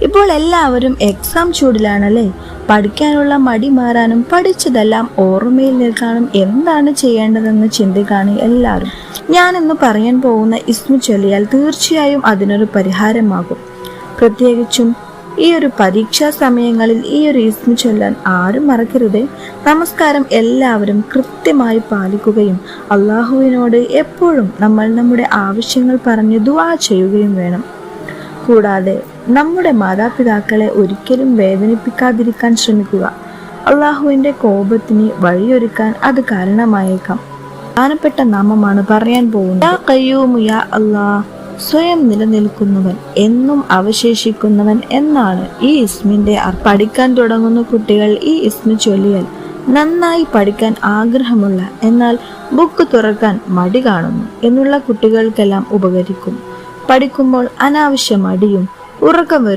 ഇപ്പോൾ എല്ലാവരും എക്സാം ചൂടിലാണല്ലേ. പഠിക്കാനുള്ള മടി മാറാനും പഠിച്ചതെല്ലാം ഓർമ്മയിൽ നിൽക്കാനും എന്താണ് ചെയ്യേണ്ടതെന്ന് ചിന്തിക്കാണ് എല്ലാവരും. ഞാൻ ഇന്ന് പറയാൻ പോകുന്ന ഇസ്മു ചൊല്ലിയാൽ തീർച്ചയായും അതിനൊരു പരിഹാരമാകും. പ്രത്യേകിച്ചും ഈ ഒരു പരീക്ഷാ സമയങ്ങളിൽ ഈ ഒരു ഇസ്മു ചൊല്ലാൻ ആരും മറക്കരുതേ. നമസ്കാരം എല്ലാവരും കൃത്യമായി പാലിക്കുകയും അള്ളാഹുവിനോട് എപ്പോഴും നമ്മൾ നമ്മുടെ ആവശ്യങ്ങൾ പറഞ്ഞ് ദുആ ചെയ്യുകയും വേണം. കൂടാതെ നമ്മുടെ മാതാപിതാക്കളെ ഒരിക്കലും വേദനിപ്പിക്കാതിരിക്കാൻ ശ്രമിക്കുക. അള്ളാഹുവിന്റെ കോപത്തിന് വഴിയൊരുക്കാൻ അത് കാരണമായേക്കാം. പ്രധാനപ്പെട്ട നാമമാണ് പറയാൻ പോകുന്നത്. യാ ഖയ്യൂമു യാ അല്ലാഹ്, സ്വയം നിലനിൽക്കുന്നവൻ, എന്നും അവശേഷിക്കുന്നവൻ എന്നാണ് ഈ ഇസ്മിന്റെ പഠിക്കാൻ തുടങ്ങുന്ന കുട്ടികൾ ഈ ഇസ്മു ചൊല്ലിയാൽ നന്നായി പഠിക്കാൻ ആഗ്രഹമുള്ള എന്നാൽ ബുക്ക് തുറക്കാൻ മടി കാണുന്നു എന്നുള്ള കുട്ടികൾക്കെല്ലാം ഉപകരിക്കും. പഠിക്കുമ്പോൾ അനാവശ്യ മടിയും ഉറക്കം